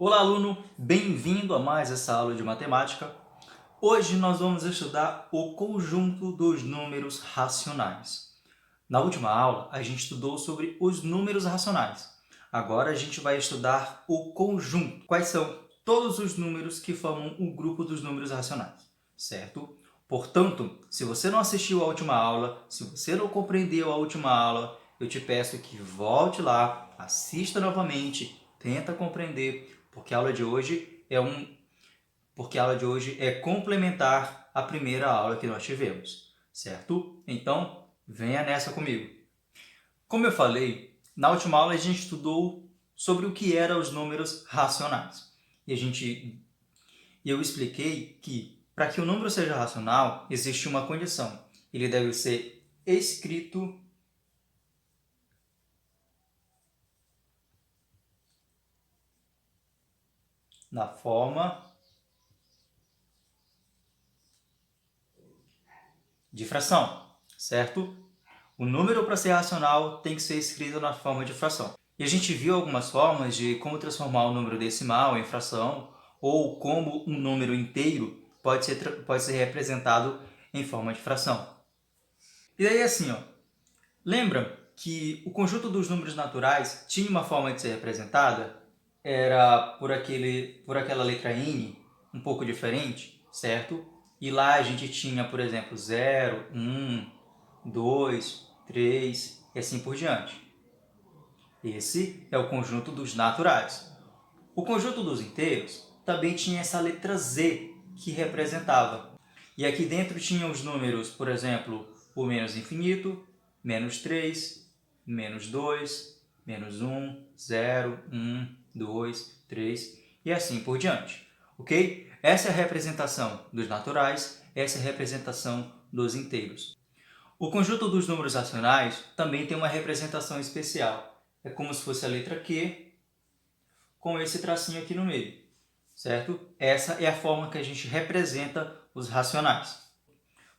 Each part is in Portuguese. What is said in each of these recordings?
Olá, aluno! Bem-vindo a mais essa aula de matemática. Hoje nós vamos estudar o conjunto dos números racionais. Na última aula, a gente estudou sobre os números racionais. Agora a gente vai estudar o conjunto. Quais são todos os números que formam o grupo dos números racionais, certo? Portanto, se você não assistiu à última aula, se você não compreendeu a última aula, eu te peço que volte lá, assista novamente, tenta compreender, porque a aula de hoje é complementar à primeira aula que nós tivemos, certo? Então, venha nessa comigo. Como eu falei, na última aula a gente estudou sobre o que eram os números racionais. E eu expliquei que para que o número seja racional, existe uma condição. Ele deve ser escrito na forma de fração, certo? O número, para ser racional, tem que ser escrito na forma de fração. E a gente viu algumas formas de como transformar o número decimal em fração, ou como um número inteiro pode ser representado em forma de fração. E daí assim, lembra que o conjunto dos números naturais tinha uma forma de ser representada? Era por aquela letra N, um pouco diferente, certo? E lá a gente tinha, por exemplo, 0, 1, 2, 3 e assim por diante. Esse é o conjunto dos naturais. O conjunto dos inteiros também tinha essa letra Z que representava. E aqui dentro tinha os números, por exemplo, o menos infinito, menos 3, menos 2, menos 1, 0, 1, 2, 3 e assim por diante. Ok? Essa é a representação dos naturais, essa é a representação dos inteiros. O conjunto dos números racionais também tem uma representação especial. É como se fosse a letra Q com esse tracinho aqui no meio, certo? Essa é a forma que a gente representa os racionais.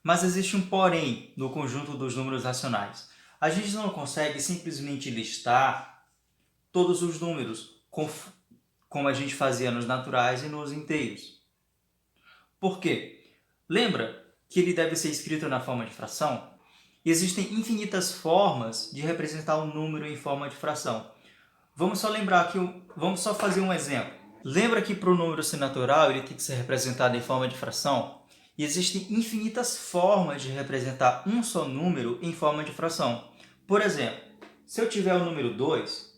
Mas existe um porém no conjunto dos números racionais. A gente não consegue simplesmente listar todos os números como a gente fazia nos naturais e nos inteiros. Por quê? Lembra que ele deve ser escrito na forma de fração? Existem infinitas formas de representar um número em forma de fração. Vamos só fazer um exemplo. Lembra que para o número ser natural ele tem que ser representado em forma de fração? E existem infinitas formas de representar um só número em forma de fração. Por exemplo, se eu tiver o número 2,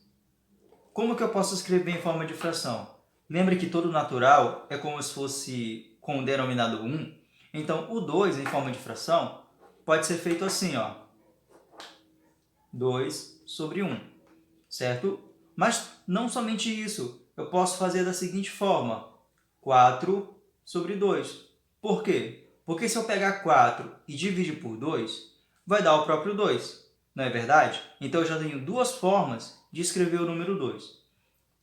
como que eu posso escrever em forma de fração? Lembra que todo natural é como se fosse com o denominador 1? Então, o 2 em forma de fração pode ser feito assim, 2 sobre 1, certo? Mas não somente isso, eu posso fazer da seguinte forma, 4 sobre 2. Por quê? Porque se eu pegar 4 e dividir por 2, vai dar o próprio 2, não é verdade? Então eu já tenho duas formas de escrever o número 2.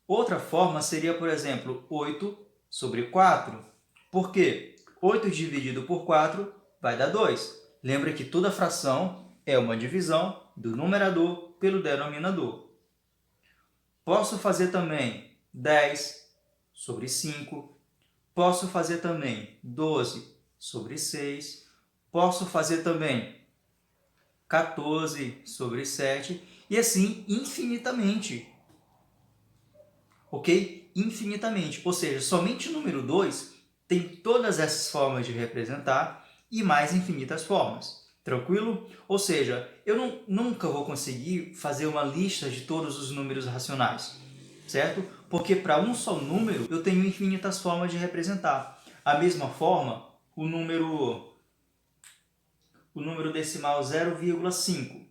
Outra forma seria, por exemplo, 8 sobre 4. Por quê? 8 dividido por 4 vai dar 2. Lembra que toda fração é uma divisão do numerador pelo denominador. Posso fazer também 10 sobre 5. Posso fazer também 12 sobre 6. Posso fazer também 14 sobre 7. E assim infinitamente. Ok? Infinitamente. Ou seja, somente o número 2 tem todas essas formas de representar e mais infinitas formas. Tranquilo? Ou seja, eu nunca vou conseguir fazer uma lista de todos os números racionais, certo? Porque para um só número eu tenho infinitas formas de representar. A mesma forma, o número decimal 0,5.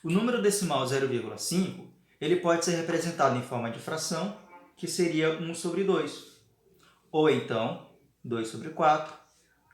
O número decimal 0,5 ele pode ser representado em forma de fração, que seria 1 sobre 2. Ou então 2 sobre 4,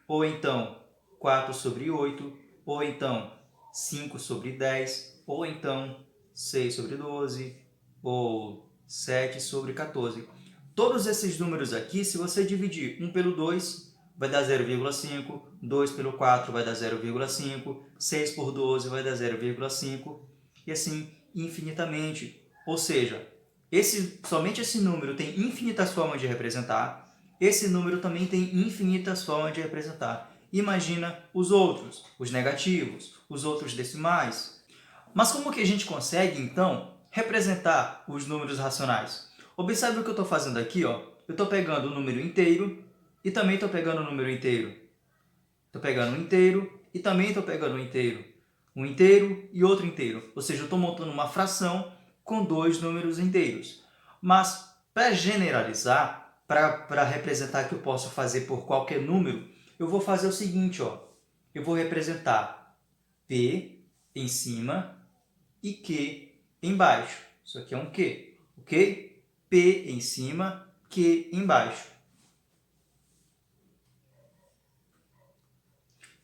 ou então 4 sobre 8, ou então 5 sobre 10, ou então 6 sobre 12, ou 7 sobre 14. Todos esses números aqui, se você dividir 1 pelo 2, vai dar 0,5, 2 pelo 4 vai dar 0,5, 6 por 12 vai dar 0,5, e assim infinitamente. Ou seja, somente esse número tem infinitas formas de representar, esse número também tem infinitas formas de representar. Imagina os outros, os negativos, os outros decimais. Mas como que a gente consegue, então, representar os números racionais? Observe o que eu estou fazendo aqui, ó. Eu estou pegando o número inteiro e também estou pegando o número inteiro. Estou pegando um inteiro e também estou pegando um inteiro. Um inteiro e outro inteiro. Ou seja, eu estou montando uma fração com dois números inteiros. Mas, para generalizar, para representar que eu posso fazer por qualquer número, eu vou fazer o seguinte, ó. Eu vou representar P em cima e Q embaixo. Isso aqui é um Q, ok? P em cima, Q embaixo.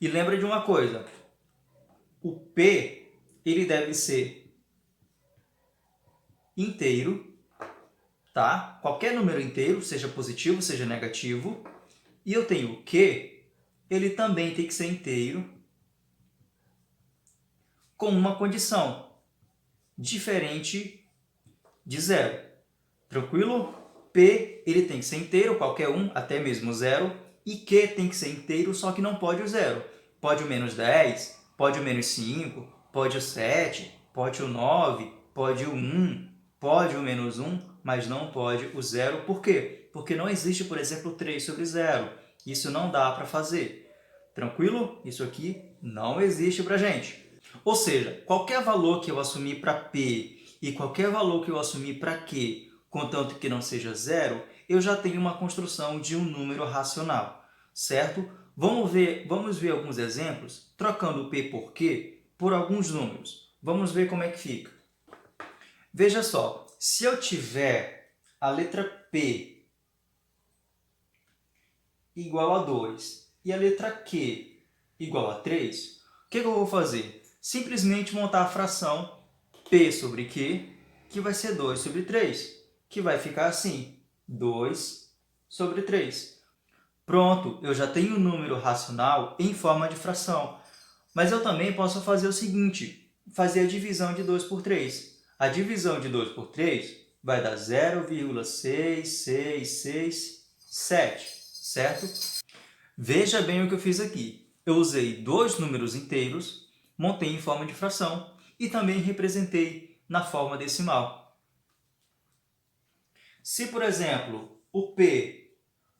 E lembra de uma coisa, o P ele deve ser inteiro, tá? Qualquer número inteiro, seja positivo, seja negativo. E eu tenho o Q, ele também tem que ser inteiro, com uma condição diferente de zero. Tranquilo? P ele tem que ser inteiro, qualquer um, até mesmo zero. E Q tem que ser inteiro, só que não pode o zero. Pode o menos 10, pode o menos 5, pode o 7, pode o 9, pode o 1, pode o menos 1, mas não pode o zero. Por quê? Porque não existe, por exemplo, 3 sobre zero. Isso não dá para fazer. Tranquilo? Isso aqui não existe para gente. Ou seja, qualquer valor que eu assumir para P e qualquer valor que eu assumir para Q, contanto que não seja zero, eu já tenho uma construção de um número racional, certo? Vamos ver alguns exemplos, trocando o P por Q por alguns números. Vamos ver como é que fica. Veja só, se eu tiver a letra P igual a 2 e a letra Q igual a 3, o que eu vou fazer? Simplesmente montar a fração P sobre Q, que vai ser 2 sobre 3, que vai ficar assim, 2 sobre 3. Pronto, eu já tenho um número racional em forma de fração. Mas eu também posso fazer o seguinte, fazer a divisão de 2 por 3. A divisão de 2 por 3 vai dar 0,6667, certo? Veja bem o que eu fiz aqui. Eu usei dois números inteiros, montei em forma de fração e também representei na forma decimal. Se, por exemplo, o P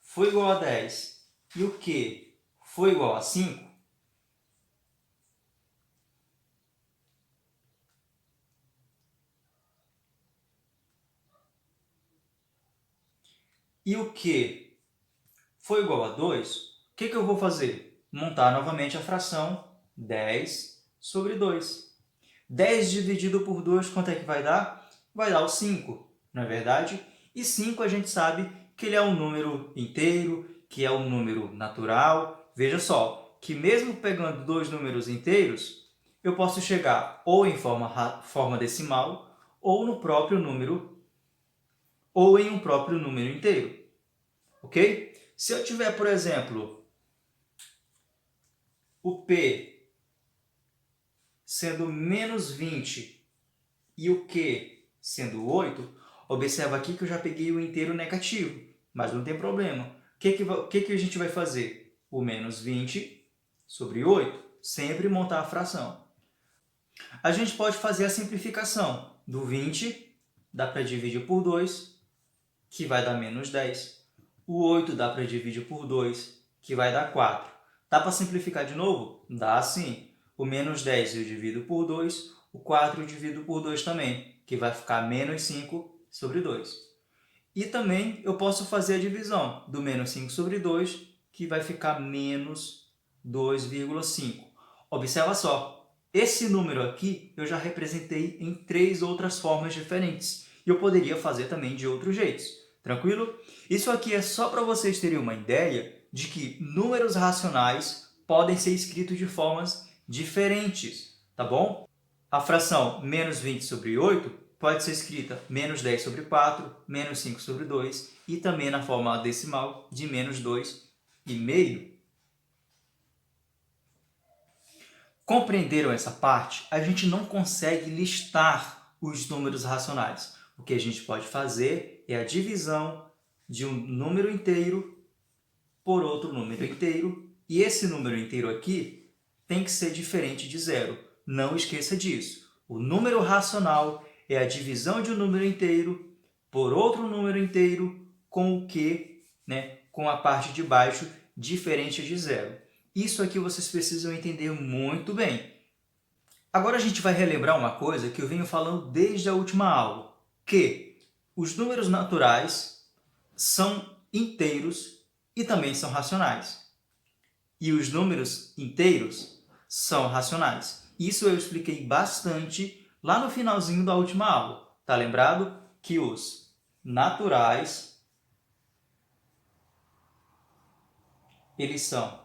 foi igual a 10 e o Q foi igual a 5, e o Q foi igual a 2, o que eu vou fazer? Montar novamente a fração 10 sobre 2. 10 dividido por 2, quanto é que vai dar? Vai dar o 5, não é verdade? E 5 a gente sabe que ele é um número inteiro, que é um número natural. Veja só, que mesmo pegando dois números inteiros, eu posso chegar ou em forma decimal, ou no próprio número, ou em um próprio número inteiro. Ok? Se eu tiver, por exemplo, o P sendo menos 20 e o Q sendo 8, observa aqui que eu já peguei o inteiro negativo, mas não tem problema. O que a gente vai fazer? O menos 20 sobre 8, sempre montar a fração. A gente pode fazer a simplificação do 20, dá para dividir por 2, que vai dar menos 10. O 8 dá para dividir por 2, que vai dar 4. Dá para simplificar de novo? Dá sim. O menos 10 eu divido por 2, o 4 eu divido por 2 também, que vai ficar menos 5 sobre 2. E também eu posso fazer a divisão do menos 5 sobre 2, que vai ficar menos 2,5. Observa só, esse número aqui eu já representei em 3 outras formas diferentes. E eu poderia fazer também de outros jeitos. Tranquilo? Isso aqui é só para vocês terem uma ideia de que números racionais podem ser escritos de formas diferentes, tá bom? A fração menos 20 sobre 8 pode ser escrita menos 10 sobre 4, menos 5 sobre 2 e também na forma decimal de menos 2,5. Compreenderam essa parte? A gente não consegue listar os números racionais. O que a gente pode fazer é a divisão de um número inteiro por outro número inteiro, e esse número inteiro aqui tem que ser diferente de zero. Não esqueça disso. O número racional é a divisão de um número inteiro por outro número inteiro com o que, com a parte de baixo diferente de zero. Isso aqui vocês precisam entender muito bem. Agora a gente vai relembrar uma coisa que eu venho falando desde a última aula, que os números naturais são inteiros e também são racionais. E os números inteiros são racionais. Isso eu expliquei bastante lá no finalzinho da última aula. Tá lembrado? Que os naturais, eles são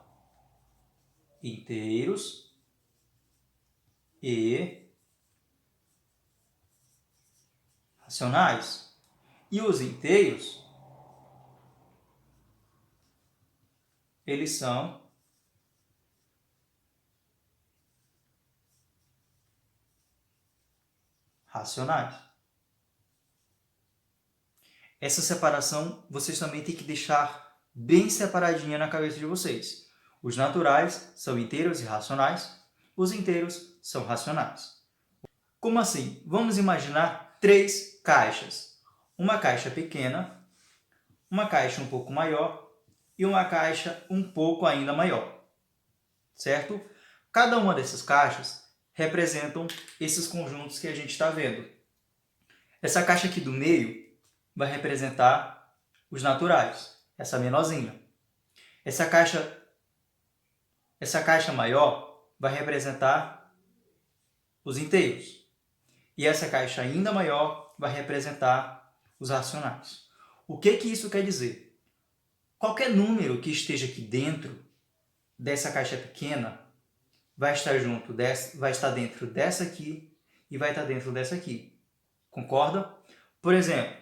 inteiros e racionais. E os inteiros, eles são racionais. Essa separação vocês também têm que deixar bem separadinha na cabeça de vocês. Os naturais são inteiros e racionais, os inteiros são racionais. Como assim? Vamos imaginar 3 caixas. Uma caixa pequena, uma caixa um pouco maior e uma caixa um pouco ainda maior. Certo? Cada uma dessas caixas representam esses conjuntos que a gente está vendo. Essa caixa aqui do meio vai representar os naturais, essa menorzinha. Essa caixa maior vai representar os inteiros. E essa caixa ainda maior vai representar os racionais. O que isso quer dizer? Qualquer número que esteja aqui dentro dessa caixa pequena vai estar dentro dessa aqui e vai estar dentro dessa aqui. Concorda? Por exemplo,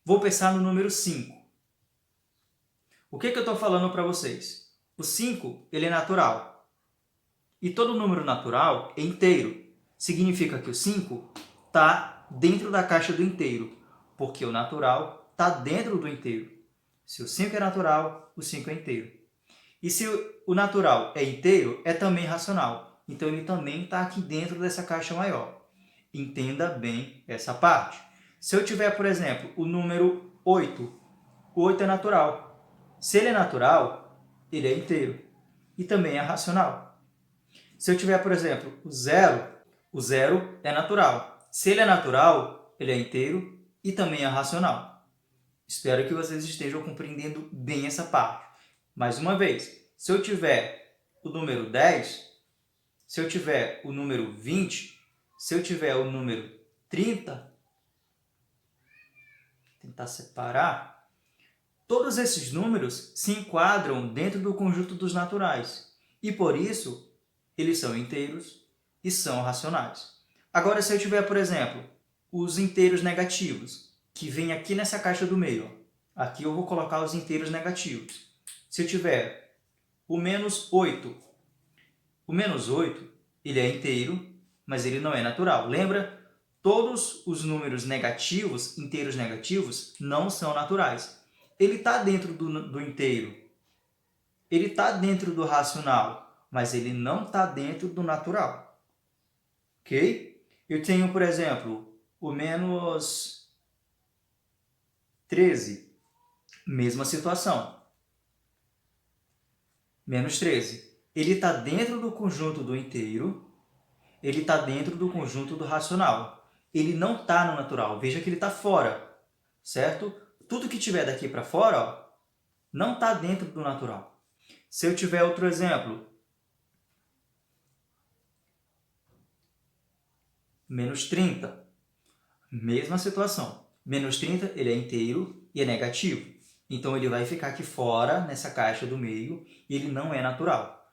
vou pensar no número 5. O que eu estou falando para vocês? O 5 ele é natural. E todo número natural é inteiro. Significa que o 5 está dentro da caixa do inteiro, porque o natural está dentro do inteiro. Se o 5 é natural, o 5 é inteiro. E se o natural é inteiro, é também racional. Então ele também está aqui dentro dessa caixa maior. Entenda bem essa parte. Se eu tiver, por exemplo, o número 8, o 8 é natural. Se ele é natural, ele é inteiro e também é racional. Se eu tiver, por exemplo, o 0 é natural. Se ele é natural, ele é inteiro e também é racional. Espero que vocês estejam compreendendo bem essa parte. Mais uma vez, se eu tiver o número 10, se eu tiver o número 20, se eu tiver o número 30, tentar separar, todos esses números se enquadram dentro do conjunto dos naturais e, por isso, eles são inteiros e são racionais. Agora, se eu tiver, por exemplo, os inteiros negativos, que vem aqui nessa caixa do meio, ó. Aqui eu vou colocar os inteiros negativos. Se eu tiver o menos 8, o menos 8 ele é inteiro, mas ele não é natural. Lembra? Todos os números negativos, inteiros negativos, não são naturais. Ele está dentro do inteiro. Ele está dentro do racional, mas ele não está dentro do natural. Ok? Eu tenho, por exemplo, o menos 13. Mesma situação. Menos 13. Ele está dentro do conjunto do inteiro, ele está dentro do conjunto do racional. Ele não está no natural. Veja que ele está fora, certo? Tudo que tiver daqui para fora, ó, não está dentro do natural. Se eu tiver outro exemplo, menos 30. Mesma situação. Menos 30 ele é inteiro e é negativo. Então ele vai ficar aqui fora, nessa caixa do meio, e ele não é natural.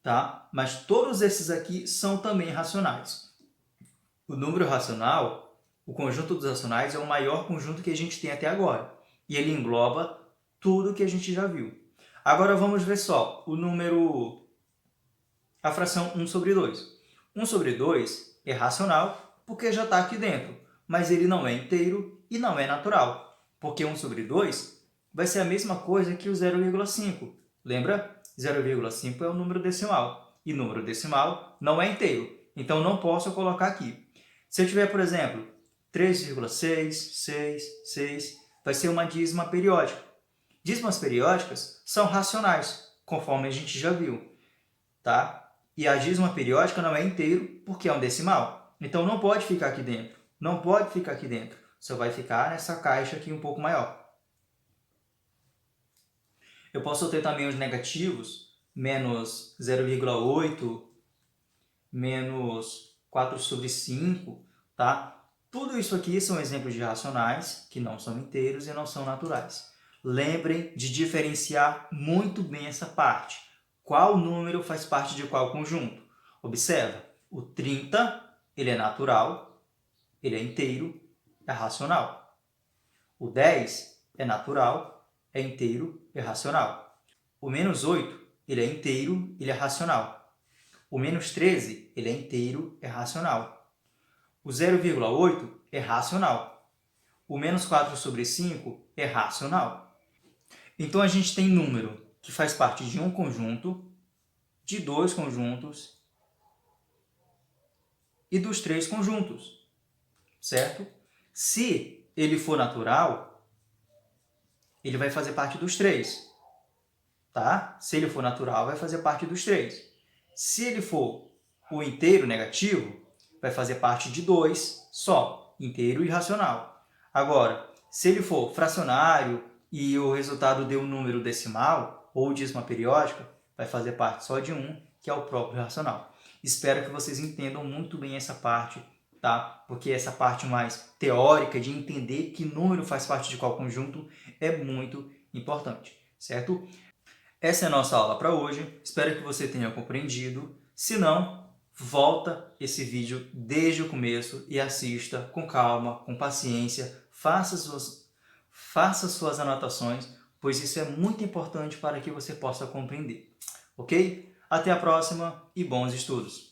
Tá? Mas todos esses aqui são também racionais. O número racional, o conjunto dos racionais, é o maior conjunto que a gente tem até agora. E ele engloba tudo que a gente já viu. Agora vamos ver só a fração 1 sobre 2. 1 sobre 2 é racional porque já está aqui dentro. mas ele não é inteiro e não é natural, porque 1 sobre 2 vai ser a mesma coisa que o 0,5. Lembra? 0,5 é o número decimal, e número decimal não é inteiro, então não posso colocar aqui. Se eu tiver, por exemplo, 3,666, vai ser uma dízima periódica. Dízimas periódicas são racionais, conforme a gente já viu, tá? E a dízima periódica não é inteiro porque é um decimal. Então não pode ficar aqui dentro. Não pode ficar aqui dentro. Só vai ficar nessa caixa aqui um pouco maior. Eu posso ter também os negativos, menos 0,8, menos 4 sobre 5, tá? Tudo isso aqui são exemplos de racionais que não são inteiros e não são naturais. Lembrem de diferenciar muito bem essa parte. Qual número faz parte de qual conjunto? Observa, o 30 ele é natural, ele é inteiro, é racional. O 10 é natural, é inteiro, é racional. O menos 8 ele é inteiro, ele é racional. O menos 13 ele é inteiro, é racional. O 0,8 é racional. O menos 4 sobre 5 é racional. Então, a gente tem número que faz parte de um conjunto, de dois conjuntos e dos três conjuntos, certo? Se ele for natural, ele vai fazer parte dos três, tá? Se ele for natural, vai fazer parte dos três. Se ele for o inteiro negativo, vai fazer parte de dois só, inteiro e racional. Agora, se ele for fracionário e o resultado deu um número decimal ou dízima periódica, vai fazer parte só de um, que é o próprio racional. Espero que vocês entendam muito bem essa parte, tá? Porque essa parte mais teórica de entender que número faz parte de qual conjunto é muito importante, certo? Essa é a nossa aula para hoje. Espero que você tenha compreendido. Se não, volta esse vídeo desde o começo e assista com calma, com paciência. Faça suas anotações, pois isso é muito importante para que você possa compreender. Ok? Até a próxima e bons estudos!